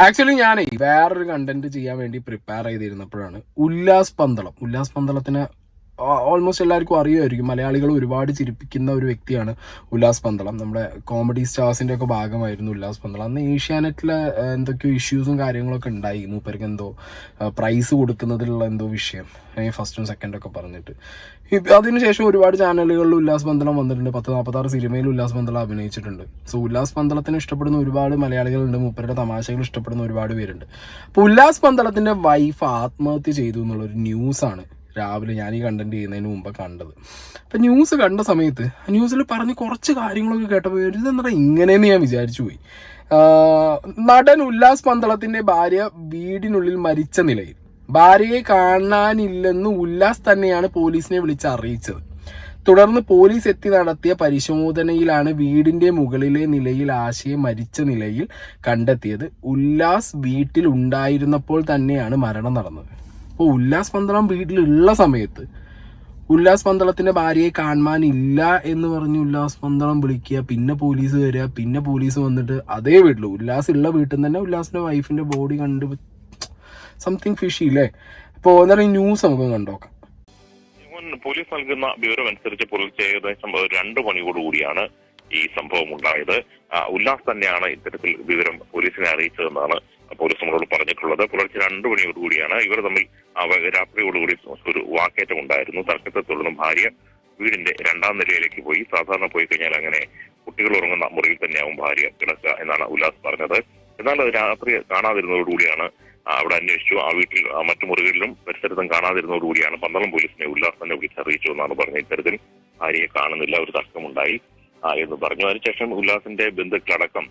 Actually ഞാനേ വേറൊരു content ചെയ്യാൻ വേണ്ടി പ്രിപ്പയർ ചെയ്തിരുന്നപ്പോഴാണ് ഉല്ലാസ് പന്തളത്തിന് ഓൾമോസ്റ്റ് എല്ലാവർക്കും അറിയുമായിരിക്കും. മലയാളികൾ ഒരുപാട് ചിരിപ്പിക്കുന്ന ഒരു വ്യക്തിയാണ് ഉല്ലാസ് പന്തളം. നമ്മുടെ കോമഡി സ്റ്റാർസിൻ്റെ ഒക്കെ ഭാഗമായിരുന്നു ഉല്ലാസ് പന്തളം. അന്ന് ഏഷ്യാനെറ്റിലെ എന്തൊക്കെയോ ഇഷ്യൂസും കാര്യങ്ങളൊക്കെ ഉണ്ടായി. മൂപ്പർക്ക് എന്തോ പ്രൈസ് കൊടുക്കുന്നതിലുള്ള എന്തോ വിഷയം, ഫസ്റ്റും സെക്കൻഡും ഒക്കെ പറഞ്ഞിട്ട്. അതിനുശേഷം ഒരുപാട് ചാനലുകളിൽ ഉല്ലാസ് പന്തളം വന്നിട്ടുണ്ട്. 10-46 സിനിമയിൽ ഉല്ലാസ് പന്തളം അഭിനയിച്ചിട്ടുണ്ട്. സോ ഉല്ലാസ് പന്തളത്തിന് ഇഷ്ടപ്പെടുന്ന ഒരുപാട് മലയാളികളുണ്ട്. മൂപ്പരുടെ തമാശകൾ ഇഷ്ടപ്പെടുന്ന ഒരുപാട് പേരുണ്ട്. അപ്പോൾ ഉല്ലാസ് പന്തളത്തിൻ്റെ വൈഫ് ആത്മഹത്യ ചെയ്തു എന്നുള്ളൊരു ന്യൂസാണ് രാവിലെ ഞാൻ ഈ കണ്ടന്റ് ചെയ്യുന്നതിന് മുമ്പ് കണ്ടത്. അപ്പം ന്യൂസ് കണ്ട സമയത്ത് ന്യൂസിൽ പറഞ്ഞ് കുറച്ച് കാര്യങ്ങളൊക്കെ കേട്ടപ്പോൾ ഇതെന്താ ഇങ്ങനെയെന്ന് ഞാൻ വിചാരിച്ചു പോയി. നടൻ ഉല്ലാസ് പന്തളത്തിൻ്റെ ഭാര്യ വീടിനുള്ളിൽ മരിച്ച നിലയിൽ. ഭാര്യയെ കാണാനില്ലെന്ന് ഉല്ലാസ് തന്നെയാണ് പോലീസിനെ വിളിച്ച് അറിയിച്ചത്. തുടർന്ന് പോലീസ് എത്തി നടത്തിയ പരിശോധനയിലാണ് വീടിന്റെ മുകളിലെ നിലയിൽ ആശയെ മരിച്ച നിലയിൽ കണ്ടെത്തിയത്. ഉല്ലാസ് വീട്ടിൽ ഉണ്ടായിരുന്നപ്പോൾ തന്നെയാണ് മരണം നടന്നത്. അപ്പോൾ ഉല്ലാസ് പന്തളം വീട്ടിലുള്ള സമയത്ത് ഉല്ലാസ് പന്തളത്തിന്റെ ഭാര്യയെ കാണാനില്ല എന്ന് പറഞ്ഞ് ഉല്ലാസ് പന്തളം വിളിക്കുക, പിന്നെ പോലീസ് വരിക, പിന്നെ പോലീസ് വന്നിട്ട് അതേ വീട്ടിൽ ഉല്ലാസ് ഉള്ള വീട്ടിൽ നിന്ന് തന്നെ ഉല്ലാസിന്റെ വൈഫിന്റെ ബോഡി കണ്ട് സംതിങ് ഫിഷി ഇല്ലേ. അപ്പോൾ എന്തായാലും ന്യൂസ് നമുക്ക് കണ്ടോക്കാം. പോലീസ് നൽകുന്ന വിവരം അനുസരിച്ച് പുലർച്ചെ ഏകദേശം 2 മണിയോടുകൂടിയാണ് ഈ സംഭവം ഉണ്ടായത്. ഉല്ലാസ് തന്നെയാണ് ഇത്തരത്തിൽ വിവരം പോലീസിനെ അറിയിച്ചതെന്നാണ് പോലീസ് നമ്മളോട് പറഞ്ഞിട്ടുള്ളത്. പുലർച്ചെ 2 മണിയോടുകൂടിയാണ് ഇവർ തമ്മിൽ രാത്രിയോടുകൂടി ഒരു വാക്കേറ്റം ഉണ്ടായിരുന്നു. തർക്കത്തെ തുടർന്ന് ഭാര്യ വീടിന്റെ 2ാം നിലയിലേക്ക് പോയി. സാധാരണ പോയി കഴിഞ്ഞാൽ അങ്ങനെ കുട്ടികൾ ഉറങ്ങുന്ന മുറിയിൽ തന്നെയാവും ഭാര്യ കിടക്കുക എന്നാണ് ഉല്ലാസ് പറഞ്ഞത്. എന്നാൽ അത് രാത്രി കാണാതിരുന്നതോടുകൂടിയാണ് അവിടെ അന്വേഷിച്ചു. ആ വീട്ടിൽ മറ്റു മുറികളിലും പരിസരത്തും കാണാതിരുന്നതോടുകൂടിയാണ് പന്തളം പോലീസിനെ ഉല്ലാസ് തന്നെ വിളിച്ചറിയിച്ചു എന്നാണ് പറഞ്ഞത്. ഇത്തരത്തിൽ ഭാര്യയെ കാണുന്നില്ല, ഒരു തർക്കമുണ്ടായി എന്ന് പറഞ്ഞു. അതിനുശേഷം ഉല്ലാസിന്റെ ബന്ധുക്കളടക്കം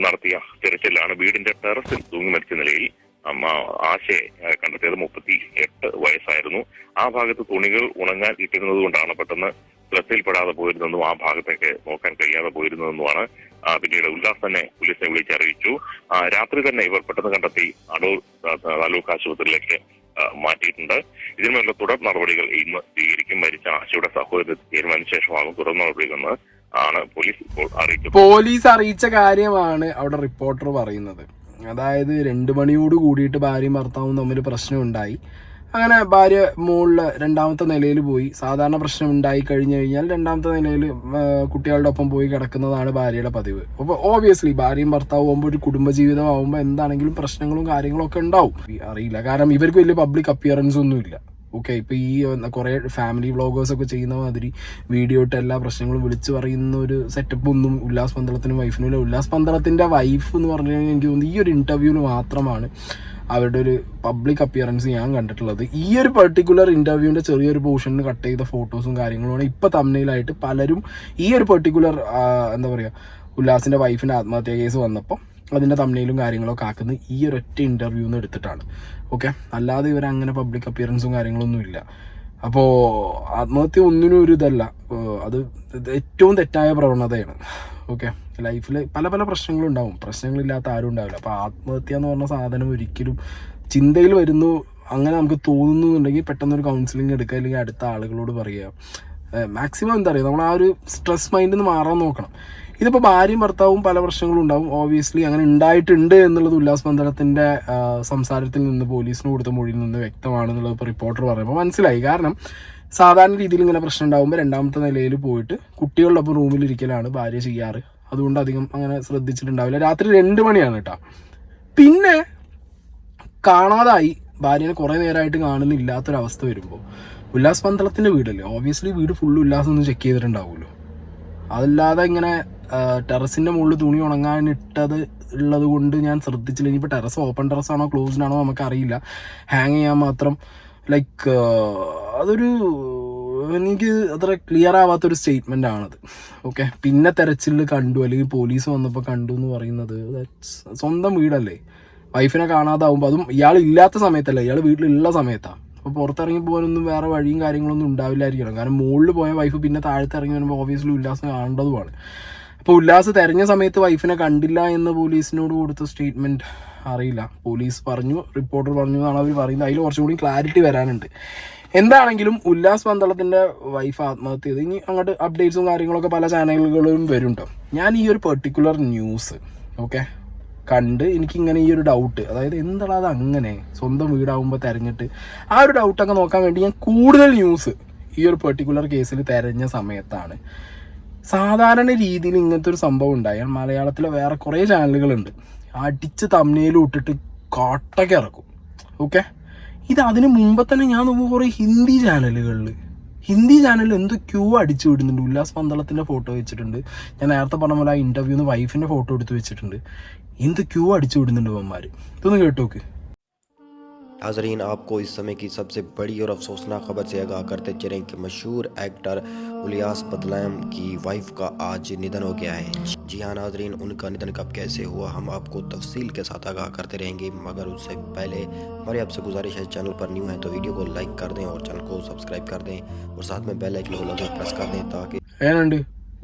നടത്തിയ തിരച്ചിലാണ് വീടിന്റെ ടെറസിൽ തൂങ്ങി മരിച്ച നിലയിൽ ആശയെ കണ്ടെത്തിയത്. 38 വയസ്സായിരുന്നു. ആ ഭാഗത്ത് തുണികൾ ഉണങ്ങാൻ ഇട്ടിരുന്നത് കൊണ്ടാണ് പെട്ടെന്ന് ശ്രദ്ധയിൽപ്പെടാതെ പോയിരുന്നെന്നും ആ ഭാഗത്തേക്ക് നോക്കാൻ കഴിയാതെ പോയിരുന്നതെന്നുമാണ് പിന്നീട് ഉല്ലാസ് തന്നെ പോലീസിനെ വിളിച്ചറിയിച്ചു. രാത്രി തന്നെ ഇവർ പെട്ടെന്ന് കണ്ടെത്തി അടൂർ താലൂക്ക് ആശുപത്രിയിലേക്ക് മാറ്റിയിട്ടുണ്ട്. ഇതിനുമേലുള്ള തുടർ നടപടികൾ ഇന്ന് സ്വീകരിക്കും. മരിച്ച ആശയുടെ സഹോദരൻ തീരുമാനിച്ച ശേഷമാകും തുടർ നടപടികളെന്ന് ആണ് പോലീസ് ഇപ്പോൾ അറിയിച്ചത്. പോലീസ് അറിയിച്ച കാര്യമാണ് അവിടെ റിപ്പോർട്ടർ പറയുന്നത്. അതായത് 2 മണിയോട് കൂടിയിട്ട് ഭാര്യയും ഭർത്താവും തമ്മിൽ പ്രശ്നം ഉണ്ടായി. അങ്ങനെ ഭാര്യ മുകളിൽ 2ാമത്തെ നിലയിൽ പോയി. സാധാരണ പ്രശ്നം ഉണ്ടായി കഴിഞ്ഞു കഴിഞ്ഞാൽ 2ാമത്തെ നിലയിൽ കുട്ടികളുടെ ഒപ്പം പോയി കിടക്കുന്നതാണ് ഭാര്യയുടെ പതിവ്. അപ്പോൾ ഓബിയസ്ലി ഭാര്യയും ഭർത്താവും ആകുമ്പോൾ ഒരു കുടുംബജീവിതം ആകുമ്പോൾ എന്താണെങ്കിലും പ്രശ്നങ്ങളും കാര്യങ്ങളും ഒക്കെ ഉണ്ടാവും. അറിയില്ല, കാരണം ഇവർക്ക് വലിയ പബ്ലിക് അപ്പിയറൻസ് ഒന്നും ഇല്ല. ഓക്കെ, ഇപ്പോൾ ഈ കുറേ ഫാമിലി വ്ളോഗേഴ്സൊക്കെ ചെയ്യുന്ന മാതിരി വീഡിയോ ഇട്ട് എല്ലാ പ്രശ്നങ്ങളും വിളിച്ചു പറയുന്ന ഒരു സെറ്റപ്പ് ഒന്നും ഉല്ലാസ് പന്തളത്തിനും വൈഫിനും ഇല്ല. ഉല്ലാസ് പന്തളത്തിൻ്റെ വൈഫ് എന്ന് പറഞ്ഞു കഴിഞ്ഞാൽ എനിക്ക് തോന്നുന്നു ഈ ഒരു ഇൻ്റർവ്യൂവിൽ മാത്രമാണ് അവരുടെ ഒരു പബ്ലിക് അപ്പിയറൻസ് ഞാൻ കണ്ടിട്ടുള്ളത്. ഈ ഒരു പെർട്ടിക്കുലർ ഇൻ്റർവ്യൂവിൻ്റെ ചെറിയൊരു പോർഷനിൽ കട്ട് ചെയ്ത ഫോട്ടോസും കാര്യങ്ങളുമാണ് ഇപ്പോൾ തംബ്നെയിലായിട്ട് പലരും ഈ ഒരു പെർട്ടിക്കുലർ എന്താ പറയുക ഉല്ലാസിൻ്റെ വൈഫിൻ്റെ ആത്മഹത്യാ കേസ് വന്നപ്പോൾ അതിൻ്റെ തംബ്നെയിലും കാര്യങ്ങളൊക്കെ ആക്കുന്നത് ഈ ഒരു ഒറ്റ ഇൻ്റർവ്യൂവിൽ നിന്ന് എടുത്തിട്ടാണ്. ഓക്കെ, അല്ലാതെ ഇവരങ്ങനെ പബ്ലിക് അപ്പിയറൻസും കാര്യങ്ങളൊന്നും ഇല്ല. അപ്പോൾ ആത്മഹത്യ ഒന്നിനും ഒരു ഇതല്ല, അത് ഏറ്റവും തെറ്റായ പ്രവണതയാണ്. ഓക്കെ, ലൈഫിൽ പല പല പ്രശ്നങ്ങളും ഉണ്ടാവും, പ്രശ്നങ്ങളില്ലാത്ത ആരും ഉണ്ടാവില്ല. അപ്പോൾ ആത്മഹത്യ എന്ന് പറഞ്ഞ സാധനം ഒരിക്കലും ചിന്തയിൽ വരുന്നു അങ്ങനെ നമുക്ക് തോന്നുന്നുണ്ടെങ്കിൽ പെട്ടെന്നൊരു കൗൺസിലിംഗ് എടുക്കുക, അല്ലെങ്കിൽ അടുത്ത ആളുകളോട് പറയുക. മാക്സിമം എന്താ പറയുക, നമ്മൾ ആ ഒരു സ്ട്രെസ് മൈൻഡിൽ നിന്ന് മാറാൻ നോക്കണം. ഇതിപ്പോൾ ഭാര്യയും ഭർത്താവും പല പ്രശ്നങ്ങളും ഉണ്ടാവും. ഓബിയസ്ലി അങ്ങനെ ഉണ്ടായിട്ടുണ്ട് എന്നുള്ളത് ഉല്ലാസ് പന്തളത്തിൻ്റെ സംസാരത്തിൽ നിന്ന് പോലീസിന് കൊടുത്ത മൊഴിയിൽ നിന്ന് വ്യക്തമാണെന്നുള്ളത് ഇപ്പോൾ റിപ്പോർട്ടർ പറയുമ്പോൾ മനസ്സിലായി. കാരണം സാധാരണ രീതിയിൽ ഇങ്ങനെ പ്രശ്നം ഉണ്ടാകുമ്പോൾ 2ാമത്തെ നിലയിൽ പോയിട്ട് കുട്ടികളുടെ ഒപ്പം റൂമിലിരിക്കലാണ് ഭാര്യ ചെയ്യാറ്. അതുകൊണ്ട് അധികം അങ്ങനെ ശ്രദ്ധിച്ചിട്ടുണ്ടാവില്ല. രാത്രി 2 മണിയാണ് കേട്ടോ. പിന്നെ കാണാതായി, ഭാര്യനെ കുറേ നേരമായിട്ട് കാണുന്നില്ലാത്തൊരവസ്ഥ വരുമ്പോൾ ഉല്ലാസ് പന്തളത്തിൻ്റെ വീടല്ലേ, ഓബിയസ്ലി വീട് ഫുള്ള് ഉല്ലാസം ഒന്ന് ചെക്ക് ചെയ്തിട്ടുണ്ടാവുമല്ലോ. അതല്ലാതെ ഇങ്ങനെ ടെറസിൻ്റെ മുകളിൽ തുണി ഉണങ്ങാനിട്ടത് ഉള്ളത് കൊണ്ട് ഞാൻ ശ്രദ്ധിച്ചില്ല. ഇനിയിപ്പോൾ ടെറസ് ഓപ്പൺ ടെറസാണോ ക്ലോസ്ഡ് ആണോ നമുക്കറിയില്ല. ഹാങ് ചെയ്യാൻ മാത്രം ലൈക്ക് അതൊരു എനിക്ക് അത്ര ക്ലിയർ ആവാത്തൊരു സ്റ്റേറ്റ്മെൻ്റ് ആണത്. ഓക്കെ, പിന്നെ തെരച്ചിലിൽ കണ്ടു അല്ലെങ്കിൽ പോലീസ് വന്നപ്പോൾ കണ്ടു എന്ന് പറയുന്നത് സ്വന്തം വീടല്ലേ. വൈഫിനെ കാണാതാവുമ്പോൾ അതും ഇയാൾ ഇല്ലാത്ത സമയത്തല്ല, ഇയാൾ വീട്ടിലുള്ള സമയത്താണ്. അപ്പോൾ പുറത്തിറങ്ങി പോകാനൊന്നും വേറെ വഴിയും കാര്യങ്ങളൊന്നും ഉണ്ടാവില്ലായിരിക്കണം. കാരണം മുകളിൽ പോയ വൈഫ് പിന്നെ താഴത്ത് ഇറങ്ങി വരുമ്പോൾ ഓബിയസ്ലി ഉല്ലാസം കാണേണ്ടതുമാണ്. അപ്പോൾ ഉല്ലാസ് തെരഞ്ഞ സമയത്ത് വൈഫിനെ കണ്ടില്ല എന്ന് പോലീസിനോട് കൊടുത്ത സ്റ്റേറ്റ്മെൻറ്റ് അറിയില്ല. പോലീസ് പറഞ്ഞു, റിപ്പോർട്ടർ പറഞ്ഞു എന്നാണ് അവർ പറയുന്നത്. അതിൽ കുറച്ചും കൂടി ക്ലാരിറ്റി വരാനുണ്ട്. എന്താണെങ്കിലും ഉല്ലാസ് പന്തളത്തിൻ്റെ വൈഫ് ആത്മഹത്യ ചെയ്ത് ഇനി അങ്ങോട്ട് അപ്ഡേറ്റ്സും കാര്യങ്ങളൊക്കെ പല ചാനലുകളിലും വരും കേട്ടോ. ഞാൻ ഈ ഒരു പെർട്ടിക്കുലർ ന്യൂസ് ഓക്കെ കണ്ട് എനിക്കിങ്ങനെ ഈ ഒരു ഡൗട്ട്, അതായത് എന്താണ് അത് അങ്ങനെ സ്വന്തം വീടാകുമ്പോൾ തിരഞ്ഞിട്ട് ആ ഒരു ഡൗട്ടൊക്കെ നോക്കാൻ വേണ്ടി ഞാൻ കൂടുതൽ ന്യൂസ് ഈ ഒരു പെർട്ടിക്കുലർ കേസിൽ തിരഞ്ഞ സമയത്താണ് സാധാരണ രീതിയിൽ ഇങ്ങനത്തെ ഒരു സംഭവം ഉണ്ടായാൽ മലയാളത്തിലെ വേറെ കുറേ ചാനലുകളുണ്ട്, അടിച്ച് തമ്മിലും ഇട്ടിട്ട് കാട്ടൊക്കെ ഇറക്കും. ഓക്കെ, ഇത് അതിന് മുമ്പ് തന്നെ ഞാൻ നോക്കുമ്പോൾ കുറേ ഹിന്ദി ചാനലിൽ എന്തൊക്കെയോ അടിച്ചു വിടുന്നുണ്ട്. ഉല്ലാസ് പന്തളത്തിൻ്റെ ഫോട്ടോ വെച്ചിട്ടുണ്ട്, ഞാൻ നേരത്തെ പറഞ്ഞ പോലെ ആ ഇൻ്റർവ്യൂന്ന് വൈഫിൻ്റെ ഫോട്ടോ എടുത്ത് വെച്ചിട്ടുണ്ട്, എന്തൊക്കെയോ അടിച്ചു വിടുന്നുണ്ട് അവന്മാർ. ഇതൊന്ന് കേട്ടോക്ക്. नाज़रीन, आपको इस समय की सबसे बड़ी और अफसोसनाक खबर से आगाह करते चलें कि मशहूर एक्टर उलियास बदलाम की वाइफ का आज निधन हो गया है। जी हाँ नाज़रीन, उनका निधन कब कैसे हुआ हम आपको तफसील के साथ आगाह करते रहेंगे, मगर उससे पहले हमारी आपसे गुजारिश है, चैनल पर न्यू है तो वीडियो को लाइक कर दें और चैनल को सब्सक्राइब कर दें और साथ में बेल आइकन को प्रेस कर दें ताकि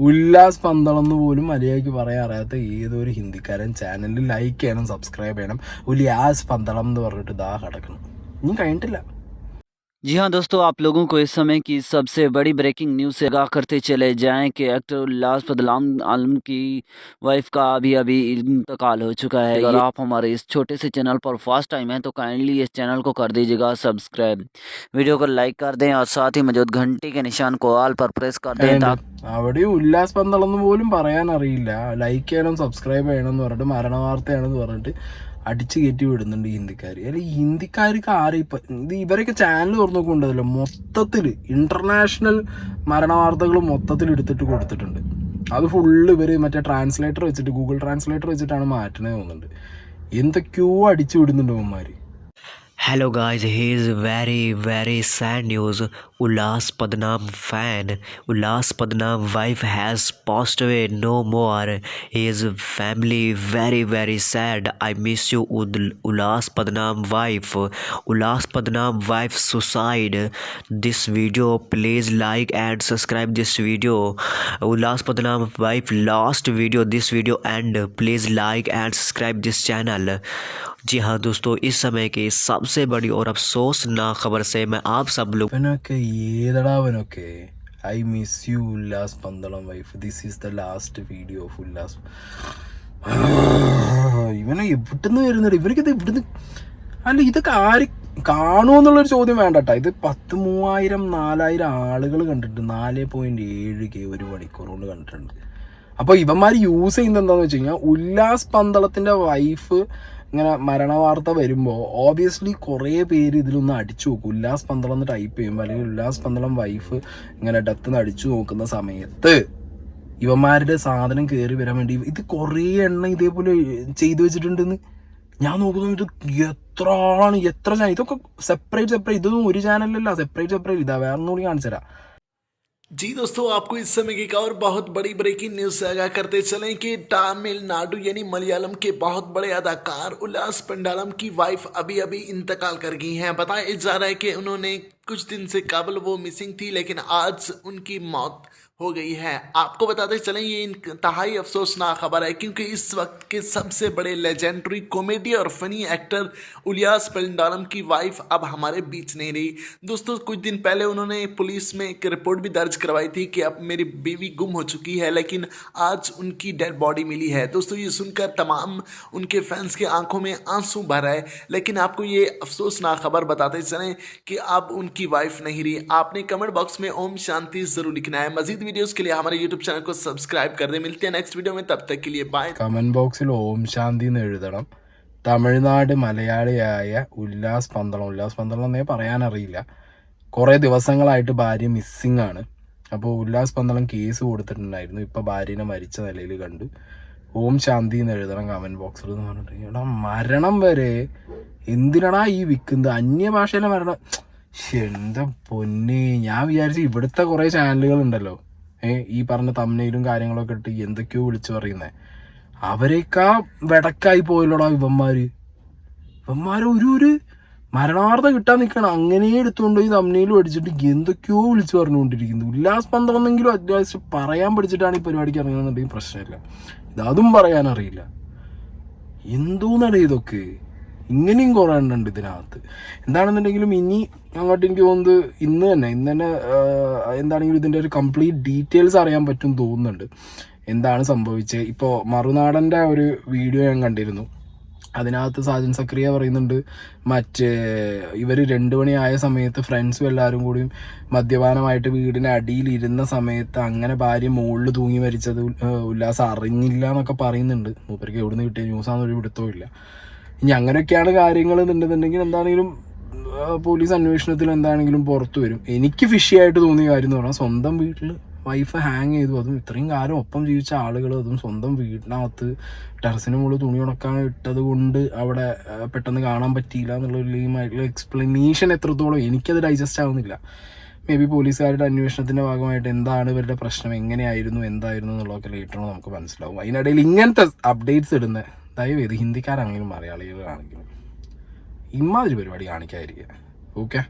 ഉല്ലാസ് പന്തളം എന്ന് പോലും മര്യാദയ്ക്ക് പറയാൻ അറിയാത്ത ഏതൊരു ഹിന്ദിക്കാരൻ ചാനലിൽ ലൈക്ക് ചെയ്യണം, സബ്സ്ക്രൈബ് ചെയ്യണം. ഉല്ലാസ് പന്തളം എന്ന് പറഞ്ഞിട്ട് ദാ കിടക്കണം. ഇനി കഴിഞ്ഞിട്ടില്ല. जी हाँ दोस्तों, आप लोगों को इस समय की सबसे बड़ी ब्रेकिंग न्यूज़ से आगाह करते चले जाएं कि एक्टर उल्लास बदलाम आलम की वाइफ का अभी इंतकाल हो चुका है। अगर आप हमारे इस छोटे से चैनल पर फर्स्ट टाइम हैं तो काइंडली इस चैनल को कर दीजिएगा सब्सक्राइब, वीडियो को लाइक कर दें और साथ ही मौजूद घंटी के निशान को ऑल पर प्रेस कर दें ताकि അവിടെ ഉല്ലാസ് പന്തളം എന്ന് പോലും പറയാൻ അറിയില്ല, ലൈക്ക് ചെയ്യണം സബ്സ്ക്രൈബ് ചെയ്യണം എന്ന് പറഞ്ഞിട്ട് മരണ വാർത്തയാണെന്ന് പറഞ്ഞിട്ട് അടിച്ചു കയറ്റി വിടുന്നുണ്ട് ഹിന്ദിക്കാർ. അല്ലെ ഈ ഹിന്ദിക്കാർക്ക് ആരും ഇപ്പം ഇത് ഇവരൊക്കെ ചാനൽ തുറന്നു നോക്കുന്നുണ്ടല്ലോ, മൊത്തത്തിൽ ഇൻ്റർനാഷണൽ മരണ വാർത്തകൾ മൊത്തത്തിൽ എടുത്തിട്ട് കൊടുത്തിട്ടുണ്ട്. അത് ഫുള്ള് ഇവർ മറ്റേ ട്രാൻസ്ലേറ്റർ വെച്ചിട്ട് ഗൂഗിൾ ട്രാൻസ്ലേറ്റർ വെച്ചിട്ടാണ് മാറ്റണേ തോന്നുന്നുണ്ട്. എന്തൊക്കെയോ അടിച്ചു വിടുന്നുണ്ട് അവന്മാർ. Hello guys, here's very sad news. Ullas Padnam fan, Ullas Padnam wife has passed away, no more. His family very sad. I miss you Ullas Padnam wife. Ullas Padnam wife suicide. This video, please like and subscribe this video. Ullas Padnam wife last video, this video, and please like and subscribe this channel. जी हाँ दोस्तों, इस समय की सबसे बड़ी और अफसोसनाक खबर से मैं आप सब लोग ഏതടാവനൊക്കെ I miss you Ullas Pandalam wife, this is the last video of Ullas. ഇവനെ എവിടുന്ന് വരുന്നുണ്ട് ഇവർക്കിത് ഇവിടുന്ന്? അല്ല ഇതൊക്കെ ആര് കാണുമെന്നുള്ളൊരു ചോദ്യം വേണ്ട കേട്ടോ. ഇത് 10,000-4,000 ആളുകൾ കണ്ടിട്ടുണ്ട്, 4.7K ഒരു മണിക്കൂർ കൊണ്ട് കണ്ടിട്ടുണ്ട്. അപ്പോൾ ഇവന്മാർ യൂസ് ചെയ്യുന്നത് എന്താണെന്ന് വെച്ച് കഴിഞ്ഞാൽ ഉല്ലാസ് പന്തളത്തിൻ്റെ വൈഫ് ഇങ്ങനെ മരണ വാർത്ത വരുമ്പോൾ ഓബിയസ്ലി കുറേ പേര് ഇതിലൊന്ന് അടിച്ചു നോക്കും. ഉല്ലാസ് പന്തളം എന്ന് ടൈപ്പ് ചെയ്യുമ്പോൾ അല്ലെങ്കിൽ ഉല്ലാസ് പന്തളം വൈഫ് ഇങ്ങനെ ഡെത്ത് അടിച്ചു നോക്കുന്ന സമയത്ത് ഇവന്മാരുടെ സാധനം കയറി വരാൻ വേണ്ടി ഇത് കുറേ എണ്ണം ഇതേപോലെ ചെയ്തു വെച്ചിട്ടുണ്ടെന്ന് ഞാൻ നോക്കുന്നു. ഇത് എത്ര ആളാണ്, എത്ര ചാനൽ, ഇതൊക്കെ സെപ്പറേറ്റ് ഇതൊന്നും ഒരു ചാനലല്ല, സെപ്പറേറ്റ് ഇതാ വേറെ ഒന്നുകൂടി കാണിച്ചു തരാം. जी दोस्तों, आपको इस समय की एक और बहुत बड़ी ब्रेकिंग न्यूज से आगाह करते चलें कि तमिलनाडु यानी मलयालम के बहुत बड़े अदाकार उल्लास पंडालम की वाइफ अभी इंतकाल कर गई हैं। बताया जा रहा है कि उन्होंने कुछ दिन से कबल वो मिसिंग थी, लेकिन आज उनकी मौत हो गई है। आपको बताते चलें ये इंतहाई अफसोसनाक खबर है, क्योंकि इस वक्त के सबसे बड़े लेजेंडरी कॉमेडी और फनी एक्टर उलियास पंडालम की वाइफ अब हमारे बीच नहीं रही। दोस्तों, कुछ दिन पहले उन्होंने पुलिस में एक रिपोर्ट भी दर्ज करवाई थी कि अब मेरी बीवी गुम हो चुकी है, लेकिन आज उनकी डेड बॉडी मिली है। दोस्तों, ये सुनकर तमाम उनके फैंस के आंखों में आंसू भर आए, लेकिन आपको ये अफसोसनाक खबर बताते चलें कि अब उनकी वाइफ नहीं रही। आपने कमेंट बॉक्स में ओम शांति जरूर लिखना है। मजीद वीडियोस के लिए हमारे YouTube चैनल को सब्सक्राइब कर दें। मिलते हैं नेक्स्ट वीडियो में, तब तक के लिए बाय। കമന്റ് ബോക്സിൽ ഓം ശാന്തി എന്ന് എഴുതണം. തമിഴ്നാട് മലയാളിയായ ഉല്ലാസ് പന്തളം എന്നേ പറയാനറിയില്ല. കുറേ ദിവസങ്ങളായിട്ട് ഭാര്യ മിസ്സിംഗ് ആണ്. അപ്പോൾ ഉല്ലാസ് പന്തളം കേസ് കൊടുത്തിട്ടുണ്ടായിരുന്നു. ഇപ്പോൾ ഭാര്യനെ മരിച്ച നിലയിൽ കണ്ടു. ഓം ശാന്തി എന്ന് എഴുതണം കമന്റ് ബോക്സിൽ എന്ന് പറഞ്ഞിട്ട്. എടാ മരണം വരെ എന്തിനടാ ഈ വിൽക്കുന്നത്? അന്യഭാഷയിലെ മരണം. എന്താ പൊന്നെ, ഞാൻ വിചാരിച്ചു ഇവിടുത്തെ കുറേ ചാനലുകളുണ്ടല്ലോ ഈ പറഞ്ഞ തമ്മിലും കാര്യങ്ങളൊക്കെ ഇട്ട് എന്തൊക്കെയോ വിളിച്ചു പറയുന്നത്, അവരേക്കാ വെടക്കായി പോയല്ലോടാ ഇവന്മാര് ഒരു മരണവാർത്ത കിട്ടാൻ നിൽക്കണം. അങ്ങനെ എടുത്തുകൊണ്ട് ഈ തമ്മിലും അടിച്ചിട്ട് എന്തൊക്കെയോ വിളിച്ചു പറഞ്ഞുകൊണ്ടിരിക്കുന്നു. ഉല്ലാസ് പന്തളമെങ്കിലും അത്യാവശ്യം പറയാൻ പഠിച്ചിട്ടാണ് ഈ പരിപാടിക്ക് ഇറങ്ങുന്നുണ്ടെങ്കിൽ പ്രശ്നമില്ല. ഇതും പറയാനറിയില്ല. എന്തോന്നടേ ഇതൊക്കെ, ഇങ്ങനെയും കുറേ എണ്ണുണ്ട് ഇതിനകത്ത്. എന്താണെന്നുണ്ടെങ്കിലും ഇനി അങ്ങോട്ട് എനിക്ക് തോന്നുന്നത് ഇന്ന് തന്നെ എന്താണെങ്കിലും ഇതിൻ്റെ ഒരു കംപ്ലീറ്റ് ഡീറ്റെയിൽസ് അറിയാൻ പറ്റും തോന്നുന്നുണ്ട്. എന്താണ് സംഭവിച്ചത്. ഇപ്പോൾ മറുനാടൻ്റെ ഒരു വീഡിയോ ഞാൻ കണ്ടിരുന്നു. അതിനകത്ത് സാജൻ സക്രിയ പറയുന്നുണ്ട് മറ്റേ ഇവർ 2 മണിയായ സമയത്ത് ഫ്രണ്ട്സും എല്ലാവരും കൂടിയും മദ്യപാനമായിട്ട് വീടിൻ്റെ അടിയിലിരുന്ന സമയത്ത് അങ്ങനെ ഭാര്യ മുകളിൽ തൂങ്ങി മരിച്ചത് ഉല്ലാസ് അറിഞ്ഞില്ല എന്നൊക്കെ പറയുന്നുണ്ട്. മൂപ്പർക്ക് എവിടെ നിന്ന് കിട്ടിയ ന്യൂസാണെന്നൊരു പിടുത്തവും ഇല്ല. ഇനി അങ്ങനെയൊക്കെയാണ് കാര്യങ്ങൾ എന്നുണ്ടെന്നുണ്ടെങ്കിൽ എന്താണെങ്കിലും പോലീസ് അന്വേഷണത്തിൽ എന്താണെങ്കിലും പുറത്തു വരും. എനിക്ക് ഫിഷി ആയിട്ട് തോന്നിയ കാര്യം എന്ന് പറഞ്ഞാൽ സ്വന്തം വീട്ടിൽ വൈഫ് ഹാങ് ചെയ്തു, അതും ഇത്രയും കാലം ഒപ്പം ജീവിച്ച ആളുകൾ, അതും സ്വന്തം വീടിനകത്ത് ടെറസിന് മുകളിൽ തുണി ഉണക്കാൻ ഇട്ടത് കൊണ്ട് അവിടെ പെട്ടെന്ന് കാണാൻ പറ്റിയില്ല എന്നുള്ള ലീമായിട്ടുള്ള എക്സ്പ്ലനേഷൻ എത്രത്തോളം എനിക്കത് ഡൈജസ്റ്റ് ആവുന്നില്ല. മേ ബി പോലീസുകാരുടെ അന്വേഷണത്തിൻ്റെ ഭാഗമായിട്ട് എന്താണ് ഇവരുടെ പ്രശ്നം, എങ്ങനെയായിരുന്നു, എന്തായിരുന്നു എന്നുള്ളതൊക്കെ ലേറ്ററാണ് നമുക്ക് മനസ്സിലാവും. അതിനിടയിൽ ഇങ്ങനത്തെ അപ്ഡേറ്റ്സ് ഇടുന്ന ദയവേത് ഹിന്ദിക്കാരാണെങ്കിലും മലയാളികളാണെങ്കിലും ഇമാതിരി പരിപാടി കാണിക്കാതിരിക്കുക. ഓക്കെ.